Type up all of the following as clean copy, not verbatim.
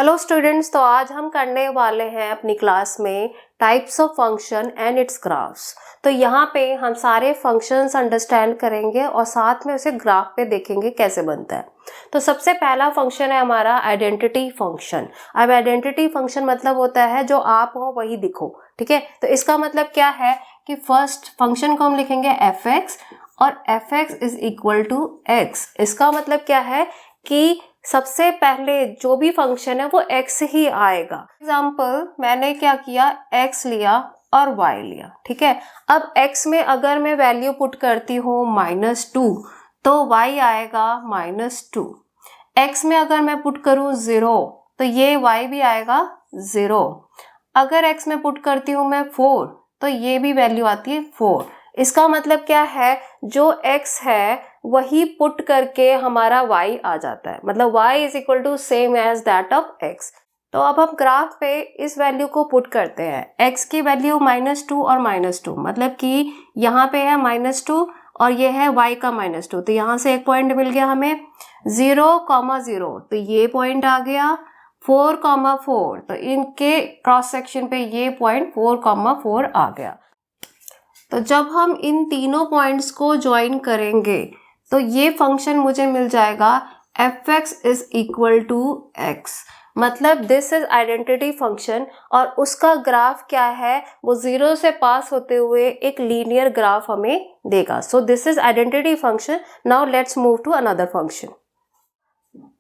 Hello students, तो आज हम करने वाले हैं अपनी क्लास में types of function and it's graphs. तो यहाँ पे हम सारे फंक्शंस अंडरस्टैंड करेंगे और साथ में उसे ग्राफ पे देखेंगे कैसे बनता है। तो सबसे पहला फंक्शन है हमारा आइडेंटिटी फंक्शन। अब आइडेंटिटी फंक्शन मतलब होता है जो आप हो वही दिखो, ठीक है। तो इसका मतलब क्या है कि फर्स्ट फंक्शन को हम लिखेंगे एफ एक्स और f x is equal to x. इसका मतलब क्या है कि सबसे पहले जो भी फंक्शन है वो x ही आएगा। एग्जाम्पल मैंने क्या किया, x लिया और y लिया, ठीक है। अब x में अगर मैं वैल्यू पुट करती हूँ -2 तो y आएगा -2। x में अगर मैं पुट करूँ 0 तो ये y भी आएगा 0। अगर x में पुट करती हूँ मैं 4 तो ये भी वैल्यू आती है 4। इसका मतलब क्या है, जो x है वही पुट करके हमारा y आ जाता है, मतलब y is equal to same as that of x। तो अब हम ग्राफ पे इस वैल्यू को पुट करते हैं। x की वैल्यू -2 और -2, मतलब कि यहाँ पे है -2 और ये है y का -2, तो यहाँ से एक पॉइंट मिल गया हमें 0,0, तो ये पॉइंट आ गया 4,4, तो इनके क्रॉस सेक्शन पे ये पॉइंट 4,4 आ गया। तो जब हम इन तीनों पॉइंट्स को ज्वाइन करेंगे तो ये फंक्शन मुझे मिल जाएगा f x is equal to x, मतलब दिस इज आइडेंटिटी फंक्शन और उसका ग्राफ क्या है, वो 0 से पास होते हुए एक लीनियर ग्राफ हमें देगा। So this is identity function. Now let's move to another function.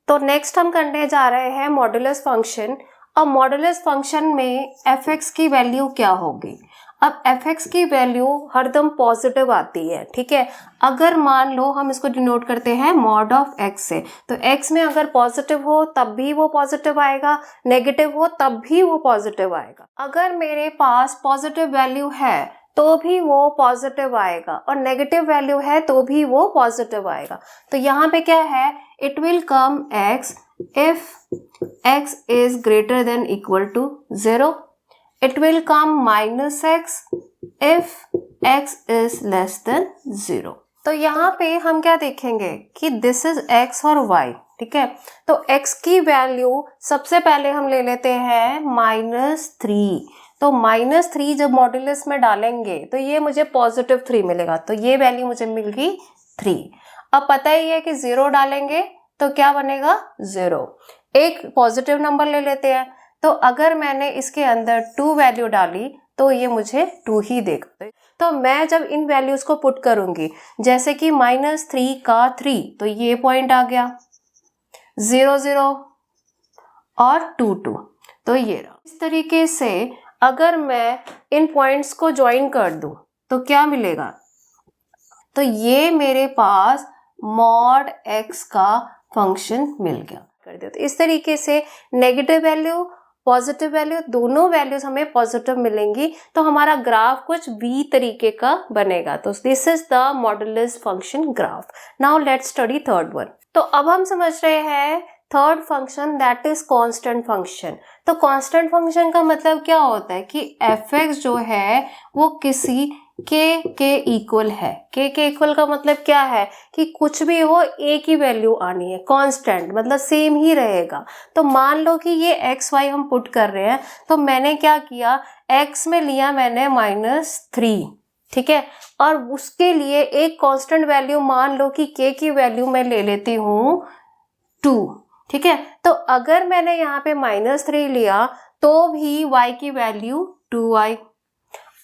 तो नेक्स्ट हम करने जा रहे हैं मॉडुलस फंक्शन। अब मॉडुलस फंक्शन में एफ एक्स की वैल्यू क्या होगी। अब एफ एक्स की वैल्यू हरदम पॉजिटिव आती है, ठीक है। अगर मान लो हम इसको डिनोट करते हैं मॉड ऑफ एक्स से, तो एक्स में अगर पॉजिटिव हो तब भी वो पॉजिटिव आएगा, नेगेटिव हो तब भी वो पॉजिटिव आएगा। अगर मेरे पास पॉजिटिव वैल्यू है तो भी वो पॉजिटिव आएगा और नेगेटिव वैल्यू है तो भी वो पॉजिटिव आएगा। तो यहाँ पे क्या है, it will come x if x is greater than equal to 0. It will come -x if x is less than 0. तो यहाँ पे हम क्या देखेंगे कि दिस इज x और y, ठीक है। तो x की वैल्यू सबसे पहले हम ले लेते हैं -3। तो -3 जब मॉड्यूलस में डालेंगे तो ये मुझे +3 मिलेगा, तो ये वैल्यू मुझे मिल गई 3। अब पता ही है कि 0 डालेंगे तो क्या बनेगा 0। एक पॉजिटिव नंबर ले लेते हैं, तो अगर मैंने इसके अंदर 2 वैल्यू डाली तो ये मुझे 2 ही देगा। तो मैं जब इन वैल्यूज को पुट करूंगी, जैसे कि -3 का 3, तो ये पॉइंट आ गया 0 0 और 2 2, तो ये रहा। इस तरीके से अगर मैं इन पॉइंट्स को ज्वाइन कर दूं तो क्या मिलेगा, तो ये मेरे पास मॉड x का फंक्शन मिल गया। कर दो, तो इस तरीके से नेगेटिव वैल्यू पॉजिटिव वैल्यू दोनों वैल्यूज हमें पॉजिटिव मिलेंगी, तो हमारा ग्राफ कुछ v तरीके का बनेगा। तो this is the modulus function graph. Now let's study third one. तो अब हम समझ रहे हैं third function, that is constant function. तो कांस्टेंट फंक्शन का मतलब क्या होता है कि एफ एक्स जो है वो किसी के इक्वल है। के इक्वल का मतलब क्या है कि कुछ भी हो एक ही वैल्यू आनी है, कांस्टेंट मतलब सेम ही रहेगा। तो मान लो कि ये एक्स वाई हम पुट कर रहे हैं, तो मैंने क्या किया, एक्स में लिया मैंने -3, ठीक है, और उसके लिए एक कांस्टेंट वैल्यू मान लो कि के की वैल्यू मैं ले लेती हूँ 2, ठीक है। तो अगर मैंने यहाँ पे -3 लिया तो भी y की वैल्यू 2 आई।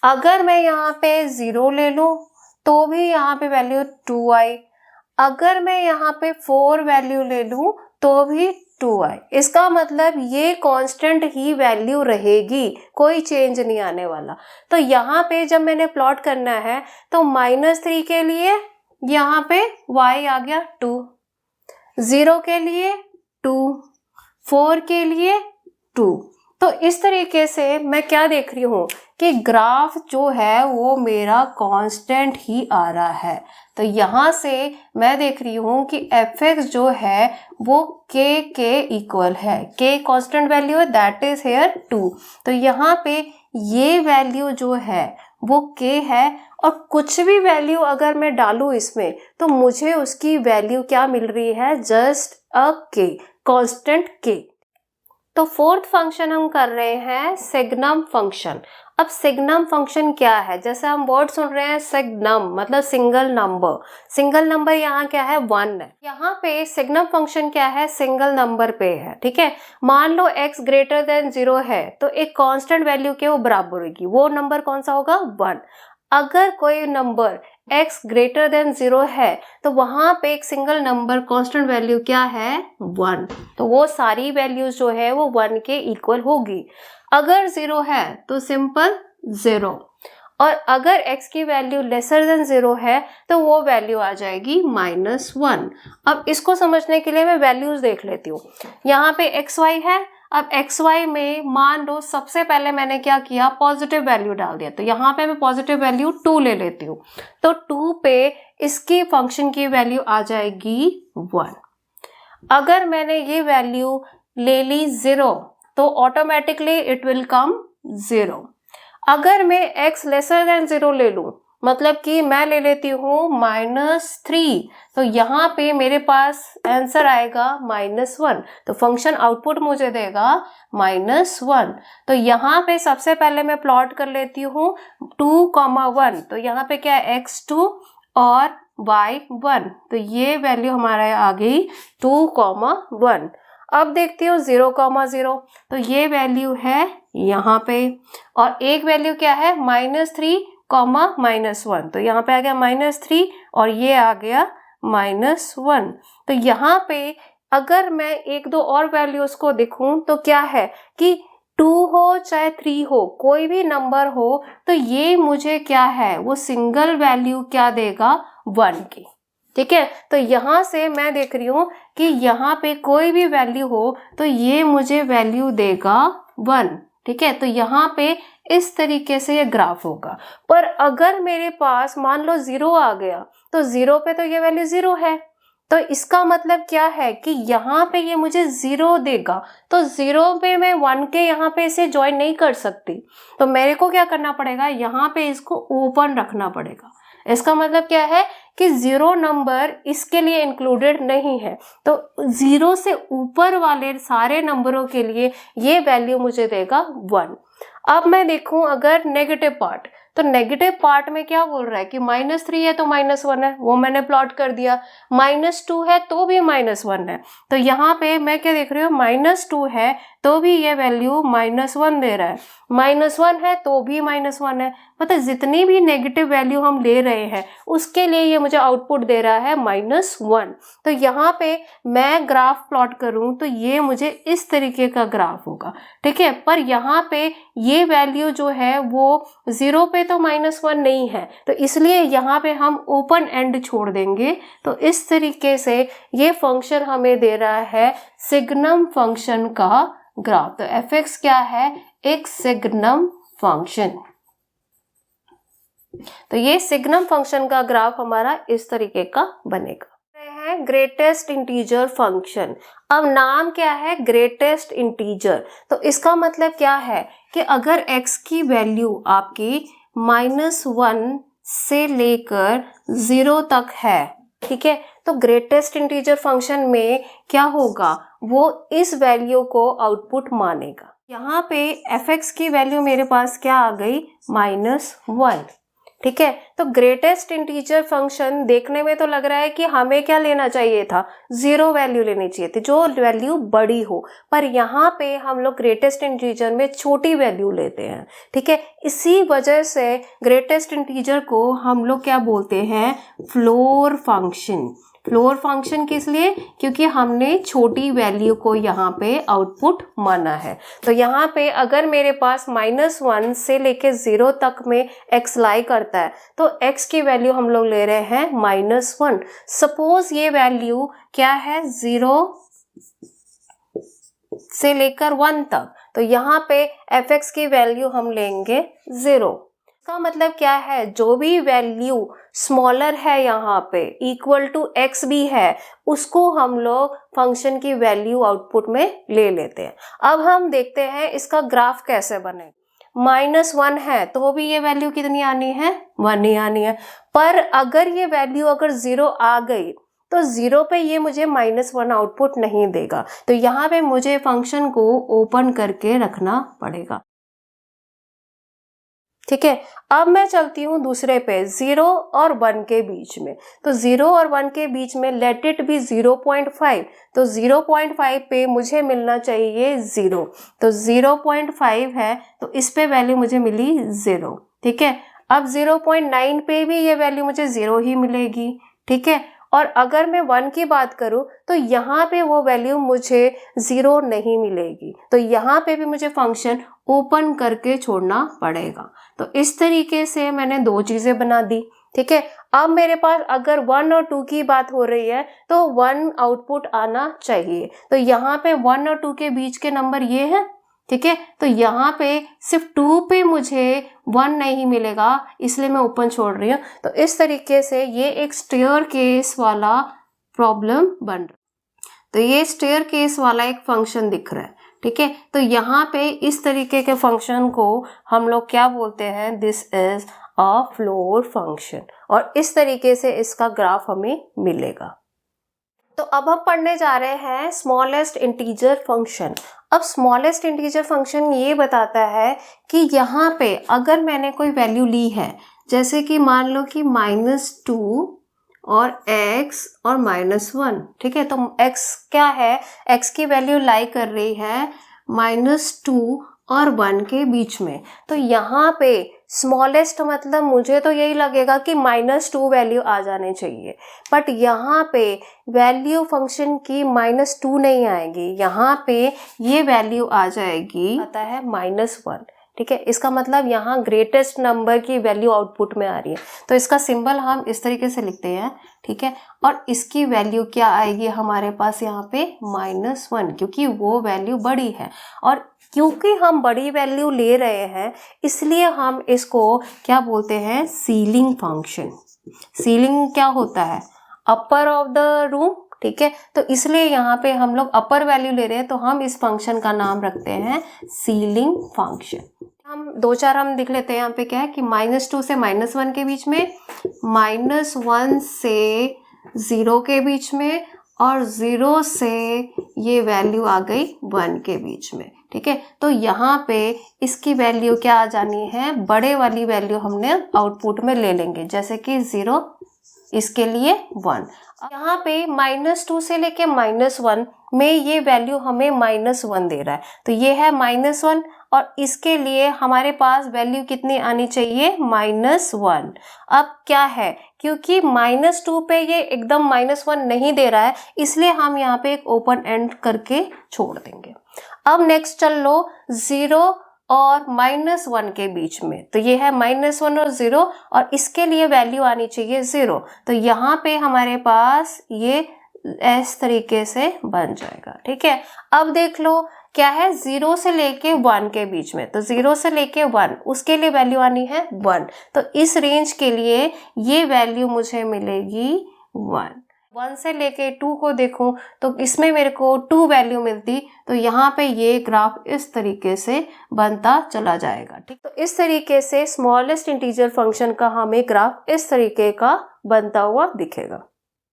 अगर मैं यहाँ पे 0 ले लूँ तो भी यहाँ पे वैल्यू 2 आई। अगर मैं यहाँ पे 4 वैल्यू ले लूँ तो भी 2 आई। इसका मतलब ये कांस्टेंट ही वैल्यू रहेगी, कोई चेंज नहीं आने वाला। तो यहाँ पे जब मैंने प्लॉट करना है तो -3 के लिए यहाँ पे y आ गया 2, 0 के लिए 2, 4 के लिए 2। तो इस तरीके से मैं क्या देख रही हूँ कि ग्राफ जो है वो मेरा कांस्टेंट ही आ रहा है। तो यहाँ से मैं देख रही हूँ कि एफ एक्स जो है वो के इक्वल है, के कांस्टेंट वैल्यू है, दैट इज हेयर 2। तो यहाँ पे ये वैल्यू जो है वो के है और कुछ भी वैल्यू अगर मैं डालूँ इसमें तो मुझे उसकी वैल्यू क्या मिल रही है, जस्ट अ के, कांस्टेंट के। तो फोर्थ फंक्शन हम कर रहे हैं सिग्नम फंक्शन। अब सिग्नम फंक्शन क्या है, जैसे हम वर्ड सुन रहे हैं सिग्नम मतलब सिंगल नंबर, सिंगल नंबर यहाँ क्या है 1 है। यहाँ पे सिग्नम फंक्शन क्या है, सिंगल नंबर पे है, ठीक है। मान लो x ग्रेटर देन 0 है तो एक कांस्टेंट वैल्यू के वो बराबर होगी, वो नंबर कौन सा होगा 1। अगर कोई नंबर x ग्रेटर देन 0 है तो वहां पे एक सिंगल नंबर कांस्टेंट वैल्यू क्या है 1, तो वो सारी वैल्यूज जो है वो 1 के इक्वल होगी। अगर 0 है तो सिंपल 0, और अगर x की वैल्यू लेसर देन 0 है तो वो वैल्यू आ जाएगी -1। अब इसको समझने के लिए मैं वैल्यूज देख लेती हूँ। यहाँ पे xy है, अब xy में मान लो सबसे पहले मैंने क्या किया, पॉजिटिव वैल्यू डाल दिया, तो यहाँ पे मैं पॉजिटिव वैल्यू 2 ले लेती हूँ, तो 2 पे इसकी फंक्शन की वैल्यू आ जाएगी 1। अगर मैंने ये वैल्यू ले ली 0 तो ऑटोमेटिकली इट विल कम 0। अगर मैं x लेसर देन 0 ले लूं, मतलब कि मैं ले लेती हूँ -3, तो यहाँ पे मेरे पास आंसर आएगा -1, तो फंक्शन आउटपुट मुझे देगा -1। तो यहाँ पे सबसे पहले मैं प्लॉट कर लेती हूँ 2,1, तो यहाँ पे क्या है x2 और y1, तो ये वैल्यू हमारा आ गई 2,1। अब देखती हूँ 0,0, तो ये वैल्यू है यहाँ पे, और एक वैल्यू क्या है -3, -1, तो यहाँ पे आ गया -3 और ये आ गया -1। तो यहाँ पे अगर मैं एक दो और वैल्यूज को देखूं तो क्या है कि 2 हो चाहे 3 हो, कोई भी नंबर हो, तो ये मुझे क्या है वो सिंगल वैल्यू क्या देगा 1 की, ठीक है। तो यहाँ से मैं देख रही हूँ कि यहाँ पे कोई भी वैल्यू हो तो ये मुझे वैल्यू देगा 1, ठीक है। तो यहाँ पे इस तरीके से ये ग्राफ होगा। पर अगर मेरे पास मान लो 0 आ गया तो 0 पे तो ये वैल्यू 0 है, तो इसका मतलब क्या है कि यहाँ पे ये मुझे 0 देगा, तो 0 पे मैं 1 के यहाँ पे इसे ज्वाइन नहीं कर सकती, तो मेरे को क्या करना पड़ेगा, यहाँ पे इसको ओपन रखना पड़ेगा। इसका मतलब क्या है कि 0 नंबर इसके लिए इंक्लूडेड नहीं है, तो 0 से ऊपर वाले सारे नंबरों के लिए ये वैल्यू मुझे देगा 1। अब मैं देखूं अगर नेगेटिव पार्ट, तो नेगेटिव पार्ट में क्या बोल रहा है कि -3 है तो -1 है, वो मैंने प्लॉट कर दिया। -2 है तो भी -1 है, तो यहाँ पे मैं क्या देख रही हूँ, -2 है तो भी ये वैल्यू -1 दे रहा है, -1 है तो भी -1 है, मतलब जितनी भी नेगेटिव वैल्यू हम ले रहे हैं उसके लिए ये मुझे आउटपुट दे रहा है -1। तो यहाँ पे मैं ग्राफ प्लॉट करूँ तो ये मुझे इस तरीके का ग्राफ होगा, ठीक है। पर यहाँ पे ये वैल्यू जो है वो 0 पे तो -1 नहीं है, तो इसलिए यहाँ पे हम ओपन एंड छोड़ देंगे। तो इस तरीके से ये फंक्शन हमें दे रहा है सिग्नम फंक्शन का ग्राफ। तो f(x) क्या है, एक सिग्नम फंक्शन। तो ये सिग्नम फंक्शन का ग्राफ हमारा इस तरीके का बनेगा। है ग्रेटेस्ट इंटीजर फंक्शन। अब नाम क्या है, ग्रेटेस्ट इंटीजर, तो इसका मतलब क्या है कि अगर x की वैल्यू आपकी -1 से लेकर 0 तक है, ठीक है, तो ग्रेटेस्ट इंटीजर फंक्शन में क्या होगा, वो इस वैल्यू को आउटपुट मानेगा। यहाँ पे f(x) की वैल्यू मेरे पास क्या आ गई, -1, ठीक है। तो ग्रेटेस्ट इंटीजर फंक्शन देखने में तो लग रहा है कि हमें क्या लेना चाहिए था, 0 वैल्यू लेनी चाहिए थी, जो वैल्यू बड़ी हो, पर यहाँ पे हम लोग ग्रेटेस्ट इंटीजर में छोटी वैल्यू लेते हैं, ठीक है। इसी वजह से ग्रेटेस्ट इंटीजर को हम लोग क्या बोलते हैं, फ्लोर फंक्शन। फ्लोर फंक्शन किस लिए, क्योंकि हमने छोटी वैल्यू को यहाँ पे आउटपुट माना है। तो यहाँ पे अगर मेरे पास -1 से लेके 0 तक में x लाई करता है तो x की वैल्यू हम लोग ले रहे हैं -1। सपोज ये वैल्यू क्या है, 0 से लेकर 1 तक, तो यहाँ पे f(x) की वैल्यू हम लेंगे 0। इसका मतलब क्या है, जो भी वैल्यू स्मॉलर है यहाँ पे इक्वल टू x भी है, उसको हम लोग फंक्शन की वैल्यू आउटपुट में ले लेते हैं। अब हम देखते हैं इसका ग्राफ कैसे बने। -1 है तो भी ये वैल्यू कितनी आनी है, 1 ही आनी है। पर अगर ये वैल्यू अगर 0 आ गई तो 0 पे ये मुझे -1 आउटपुट नहीं देगा, तो यहाँ पे मुझे फंक्शन को ओपन करके रखना पड़ेगा। ठीक है, अब मैं चलती हूँ दूसरे पे 0 और 1 के बीच में। तो 0 और 1 के बीच में लेट इट बी 0.5, तो 0.5 पे मुझे मिलना चाहिए 0, तो 0.5 है तो इस पे वैल्यू मुझे मिली 0। ठीक है, अब 0.9 पे भी ये वैल्यू मुझे 0 ही मिलेगी। ठीक है, और अगर मैं 1 की बात करूं तो यहाँ पे वो वैल्यू मुझे 0 नहीं मिलेगी, तो यहाँ पे भी मुझे फंक्शन ओपन करके छोड़ना पड़ेगा। तो इस तरीके से मैंने 2 चीजें बना दी। ठीक है, अब मेरे पास अगर 1 और 2 की बात हो रही है तो 1 आउटपुट आना चाहिए, तो यहाँ पे 1 और 2 के बीच के नंबर ये है। ठीक है, तो यहाँ पे सिर्फ 2 पे मुझे 1 नहीं मिलेगा, इसलिए मैं ओपन छोड़ रही हूँ। तो इस तरीके से ये एक स्टेयर केस वाला प्रॉब्लम बन रहा है। तो ये स्टेयर केस वाला एक फंक्शन दिख रहा है। ठीक है, तो यहाँ पे इस तरीके के फंक्शन को हम लोग क्या बोलते हैं, this is a floor function, और इस तरीके से इसका ग्राफ हमें मिलेगा। तो अब हम पढ़ने जा रहे हैं स्मॉलेस्ट इंटीजर फंक्शन। अब स्मॉलेस्ट इंटीजर फंक्शन ये बताता है कि यहाँ पे अगर मैंने कोई वैल्यू ली है, जैसे कि मान लो कि -2 और x और -1। ठीक है, तो x क्या है, x की वैल्यू लाई कर रही है -2 और 1 के बीच में। तो यहाँ पे स्मॉलेस्ट मतलब मुझे तो यही लगेगा कि -2 वैल्यू आ जाने चाहिए, बट यहाँ पे वैल्यू फंक्शन की -2 नहीं आएगी, यहाँ पे ये वैल्यू आ जाएगी, आता है -1। ठीक है, इसका मतलब यहाँ ग्रेटेस्ट नंबर की वैल्यू आउटपुट में आ रही है, तो इसका सिंबल हम इस तरीके से लिखते हैं। ठीक है, और इसकी वैल्यू क्या आएगी हमारे पास यहाँ पे -1, क्योंकि वो वैल्यू बड़ी है, और क्योंकि हम बड़ी वैल्यू ले रहे हैं इसलिए हम इसको क्या बोलते हैं, सीलिंग फंक्शन। सीलिंग क्या होता है, अपर ऑफ द रूम। ठीक है, तो इसलिए यहाँ पे हम लोग अपर वैल्यू ले रहे हैं, तो हम इस फंक्शन का नाम रखते हैं सीलिंग फंक्शन। हम 2-4 हम देख लेते हैं। यहाँ पे क्या है कि -2 से -1 के बीच में, -1 से 0 के बीच में, और 0 से ये वैल्यू आ गई 1 के बीच में। ठीक है, तो यहाँ पे इसकी वैल्यू क्या आ जानी है, बड़े वाली वैल्यू हमने आउटपुट में ले लेंगे, जैसे कि 0, इसके लिए 1। यहाँ पे -2 से लेके -1 में ये वैल्यू हमें -1 दे रहा है, तो ये है -1, और इसके लिए हमारे पास वैल्यू कितनी आनी चाहिए, -1। अब क्या है, क्योंकि -2 पे ये एकदम -1 नहीं दे रहा है, इसलिए हम यहाँ पे एक ओपन एंड करके छोड़ देंगे। अब नेक्स्ट चल लो 0 और -1 के बीच में, तो ये है -1 और 0, और इसके लिए वैल्यू आनी चाहिए 0, तो यहाँ पे हमारे पास ये इस तरीके से बन जाएगा। ठीक है, अब देख लो क्या है, 0 से लेके 1 के बीच में, तो 0 से लेके 1 उसके लिए वैल्यू आनी है 1, तो इस रेंज के लिए ये वैल्यू मुझे मिलेगी 1। 1 से लेके 2 को देखूं तो इसमें मेरे को 2 वैल्यू मिलती, तो यहाँ पे ये ग्राफ इस तरीके से बनता चला जाएगा। ठीक, तो इस तरीके से स्मॉलेस्ट इंटीजर फंक्शन का हमें ग्राफ इस तरीके का बनता हुआ दिखेगा।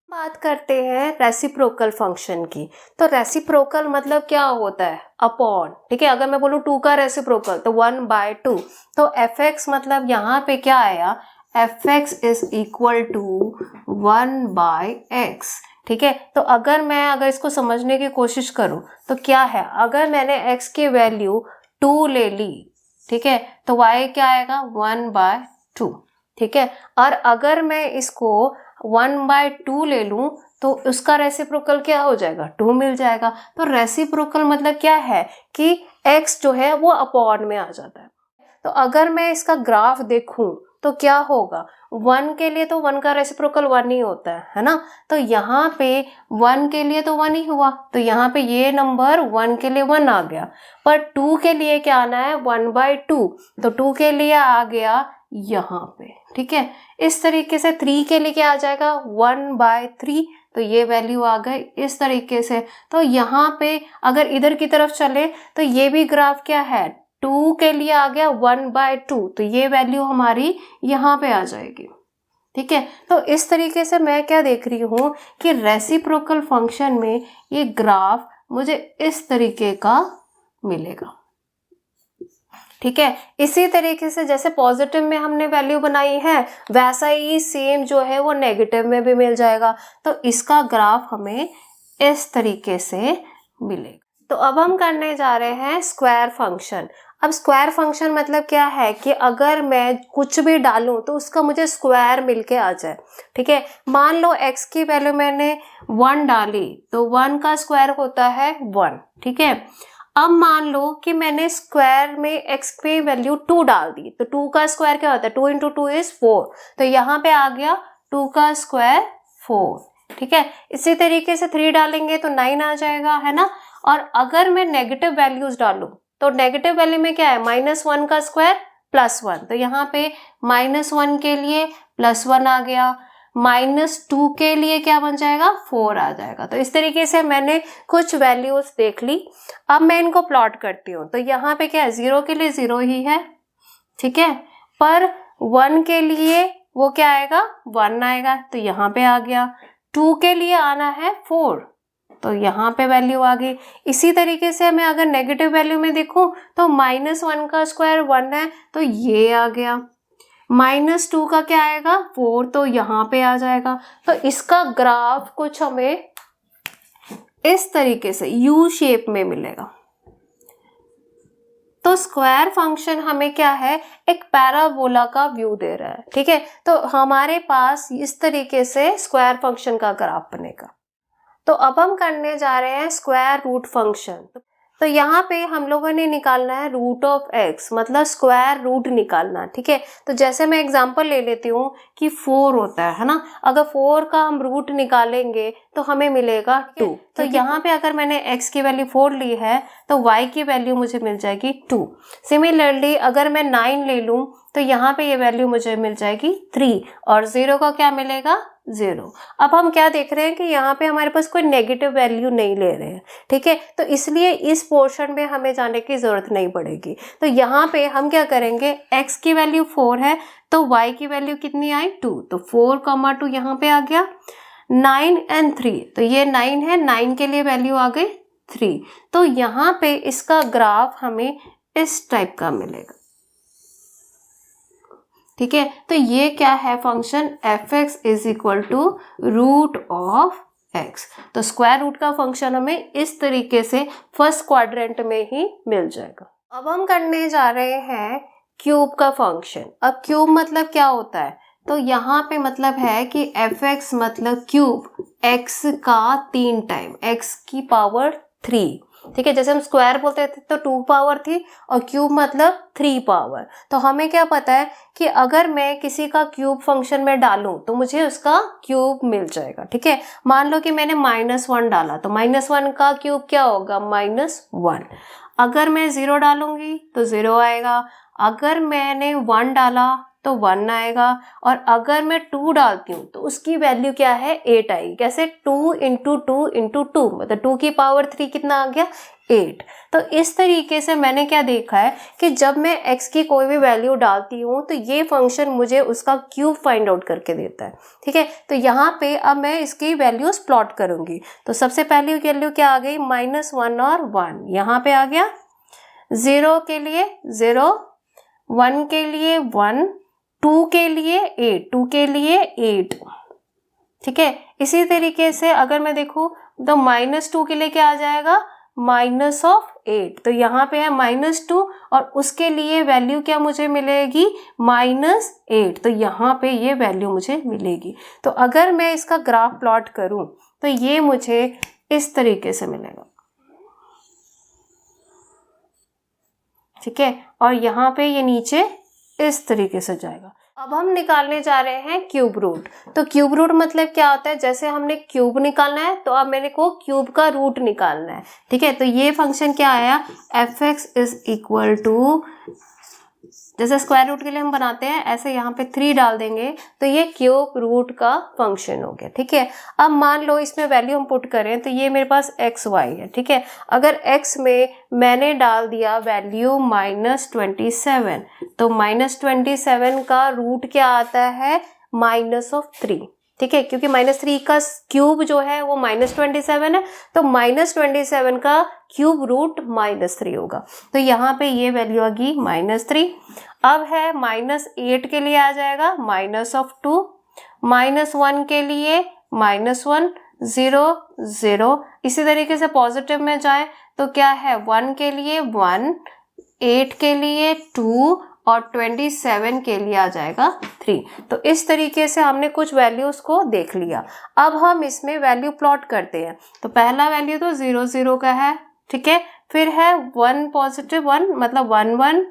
बात करते हैं रेसिप्रोकल फंक्शन की। तो रेसिप्रोकल मतलब क्या होता है, अपॉन। ठीक है, अगर मैं बोलूँ 2 का रेसिप्रोकल तो 1/2, तो fx मतलब यहाँ पे क्या आया, fx is equal to 1/x। ठीक है, तो अगर इसको समझने की कोशिश करूं तो क्या है, अगर मैंने x की वैल्यू 2 ले ली, ठीक है, तो y क्या आएगा, 1/2। ठीक है, और अगर मैं इसको 1/2 ले लूं तो उसका रेसिप्रोकल क्या हो जाएगा, 2 मिल जाएगा। तो रेसिप्रोकल मतलब क्या है कि x जो है वो अपॉन में आ जाता है। तो अगर मैं इसका ग्राफ देखूं तो क्या होगा, 1 के लिए तो 1 का रेसिप्रोकल 1 ही होता है ना, तो यहाँ पे 1 के लिए तो 1 ही हुआ, तो यहाँ पे ये नंबर 1 के लिए 1 आ गया, पर 2 के लिए क्या आना है, 1/2, तो 2 के लिए आ गया यहाँ पे। ठीक है, इस तरीके से 3 के लिए क्या आ जाएगा, 1/3, तो ये वैल्यू आ गई इस तरीके से। तो यहाँ पे अगर इधर की तरफ चले तो ये भी ग्राफ क्या है, 2 के लिए आ गया 1/2, तो ये वैल्यू हमारी यहाँ पे आ जाएगी। ठीक है। तो इस तरीके से मैं क्या देख रही हूँ कि रेसिप्रोकल फंक्शन में ये ग्राफ मुझे इस तरीके का मिलेगा। ठीक है। इसी तरीके से जैसे पॉजिटिव में हमने वैल्यू बनाई है वैसा ही सेम जो है वो नेगेटिव में भी मिल जाएगा। तो इसका ग्राफ हमें इस तरीके से मिलेगा। तो अब हम करने जा रहे हैं स्क्वायर फंक्शन। अब स्क्वायर फंक्शन मतलब क्या है कि अगर मैं कुछ भी डालूं तो उसका मुझे स्क्वायर मिलके आ जाए। ठीक है। मान लो x की वैल्यू मैंने 1 डाली तो 1 का स्क्वायर होता है 1। ठीक है। अब मान लो कि मैंने स्क्वायर में x पे वैल्यू 2 डाल दी तो 2 का स्क्वायर क्या होता है, 2 × 2 = 4। तो यहाँ पे आ गया 2 का स्क्वायर 4। ठीक है। इसी तरीके से 3 डालेंगे तो 9 आ जाएगा, है ना। और अगर मैं नेगेटिव वैल्यूज डालूं तो नेगेटिव वैल्यू में क्या है, -1 का स्क्वायर +1। तो यहाँ पे -1 के लिए +1 आ गया, -2 के लिए क्या बन जाएगा, 4 आ जाएगा। तो इस तरीके से मैंने कुछ वैल्यूज देख ली। अब मैं इनको प्लॉट करती हूँ। तो यहाँ पे क्या है, 0 के लिए 0 ही है। ठीक है। पर 1 के लिए वो क्या आएगा, 1 आएगा। तो यहाँ पे आ गया। 2 के लिए आना है 4 तो यहाँ पे वैल्यू आ गई। इसी तरीके से मैं अगर नेगेटिव वैल्यू में देखूं तो -1 का स्क्वायर 1 है तो ये आ गया। -2 का क्या आएगा, 4 तो यहाँ पे आ जाएगा। तो इसका ग्राफ कुछ हमें इस तरीके से U शेप में मिलेगा। तो स्क्वायर फंक्शन हमें क्या है, एक पैराबोला का व्यू दे रहा है। ठीक है। तो हमारे पास इस तरीके से स्क्वायर फंक्शन का ग्राफ बनेगा। तो अब हम करने जा रहे हैं स्क्वायर रूट फंक्शन। तो यहाँ पे हम लोगों ने निकालना है √(x), मतलब स्क्वायर रूट निकालना। ठीक है। तो जैसे मैं एग्जांपल ले लेती हूँ कि 4 होता है ना। अगर 4 का हम रूट निकालेंगे तो हमें मिलेगा 2। तो यहाँ पे अगर मैंने x की वैल्यू 4 ली है तो y की वैल्यू मुझे मिल जाएगी 2। सिमिलरली अगर मैं 9 ले लूँ तो यहाँ पे ये वैल्यू मुझे मिल जाएगी 3 और 0 का क्या मिलेगा, 0। अब हम क्या देख रहे हैं कि यहाँ पे हमारे पास कोई नेगेटिव वैल्यू नहीं ले रहे हैं। ठीक है। तो इसलिए इस पोर्शन में हमें जाने की जरूरत नहीं पड़ेगी। तो यहाँ पे हम क्या करेंगे, x की वैल्यू 4 है तो y की वैल्यू कितनी आई, 2। तो 4, 2 यहाँ पे आ गया। 9 और 3 तो ये 9 है, 9 के लिए वैल्यू आ गई 3। तो यहाँ पे इसका ग्राफ हमें इस टाइप का मिलेगा। ठीक है। तो ये क्या है फंक्शन, f(x) = √(x). तो स्क्वायर रूट का फंक्शन हमें इस तरीके से फर्स्ट क्वाड्रेंट में ही मिल जाएगा। अब हम करने जा रहे हैं क्यूब का फंक्शन। अब क्यूब मतलब क्या होता है, तो यहाँ पे मतलब है कि f(x) मतलब क्यूब x का 3 टाइम, x की पावर 3। ठीक है। जैसे हम स्क्वायर बोलते थे तो 2 पावर थी और क्यूब मतलब 3 पावर। तो हमें क्या पता है कि अगर मैं किसी का क्यूब फंक्शन में डालूं तो मुझे उसका क्यूब मिल जाएगा। ठीक है। मान लो कि मैंने -1 डाला तो -1 का क्यूब क्या होगा, -1। अगर मैं 0 डालूंगी तो 0 आएगा। अगर मैंने 1 डाला तो 1 आएगा। और अगर मैं 2 डालती हूँ तो उसकी वैल्यू क्या है, 8 आएगी। कैसे, 2 × 2 × 2 मतलब 2 की पावर 3 कितना आ गया, 8। तो इस तरीके से मैंने क्या देखा है कि जब मैं x की कोई भी वैल्यू डालती हूँ तो ये फंक्शन मुझे उसका क्यूब फाइंड आउट करके देता है। ठीक है। तो यहाँ पे अब मैं इसकी वैल्यूज प्लॉट करूंगी। तो सबसे पहली वैल्यू क्या आ गई, -1 और 1 यहाँ पे आ गया। 0 के लिए 0, 1 के लिए 1, 2 के लिए 8, 2 के लिए 8। ठीक है। इसी तरीके से अगर मैं देखूं तो -2 के लिए क्या आ जाएगा, -8। तो यहाँ पे है -2 और उसके लिए वैल्यू क्या मुझे मिलेगी, -8। तो यहाँ पे ये वैल्यू मुझे मिलेगी। तो अगर मैं इसका ग्राफ प्लॉट करूं तो ये मुझे इस तरीके से मिलेगा। ठीक है। और यहाँ पे ये नीचे इस तरीके से जाएगा। अब हम निकालने जा रहे हैं क्यूब रूट। तो क्यूब रूट मतलब क्या होता है, जैसे हमने क्यूब निकालना है तो अब मेरे को क्यूब का रूट निकालना है। ठीक है। तो ये फंक्शन क्या आया, f(x) = जैसे स्क्वायर रूट के लिए हम बनाते हैं ऐसे यहाँ पे 3 डाल देंगे तो ये क्यूब रूट का फंक्शन हो गया। ठीक है। अब मान लो इसमें वैल्यू हम पुट करें तो ये मेरे पास x y है। ठीक है। अगर x में मैंने डाल दिया वैल्यू -27 तो -27 का रूट क्या आता है, -3, ठीक है, क्योंकि -3 का क्यूब जो है वो -27 है, तो -27 का क्यूब रूट -3 होगा। तो यहाँ पे ये वैल्यू आ गई -3। अब है -8 के लिए आ जाएगा -2, -1 के लिए -1, 0 0। इसी तरीके से पॉजिटिव में जाए तो क्या है, 1 के लिए 1, 8 के लिए 2 और 27 के लिए आ जाएगा 3। तो इस तरीके से हमने कुछ वैल्यूज को देख लिया। अब हम इसमें वैल्यू प्लॉट करते हैं। तो पहला वैल्यू तो 0 0 का है, ठीक है, फिर है 1 पॉजिटिव 1 मतलब 1 1,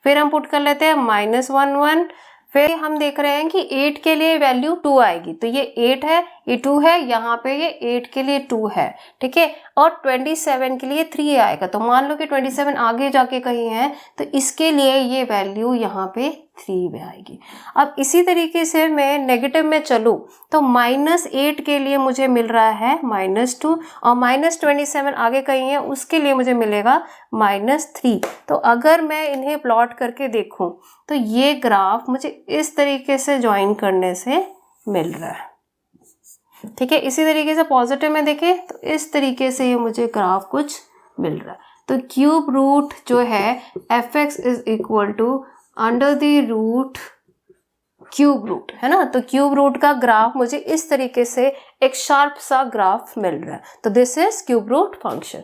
फिर हम पुट कर लेते हैं -1 1, फिर हम देख रहे हैं कि 8 के लिए वैल्यू 2 आएगी, तो ये 8 है, ये 2 है, यहाँ पे ये 8 के लिए 2 है, ठीक है, और 27 के लिए 3 आएगा। तो मान लो कि 27 आगे जाके कहीं है, तो इसके लिए ये वैल्यू यहाँ पे 3 में आएगी। अब इसी तरीके से मैं नेगेटिव में चलूँ तो -8 के लिए मुझे मिल रहा है -2 और -27 आगे कहीं है, उसके लिए मुझे मिलेगा -3। तो अगर मैं इन्हें प्लॉट करके देखूं तो ये ग्राफ मुझे इस तरीके से ज्वाइन करने से मिल रहा है, ठीक है। इसी तरीके से पॉजिटिव में देखें तो इस तरीके से ये मुझे ग्राफ कुछ मिल रहा है। तो क्यूब रूट जो है fx is equal to under the root cube root, है ना। तो क्यूब रूट का ग्राफ मुझे इस तरीके से एक शार्प सा ग्राफ मिल रहा है। तो this is cube root function.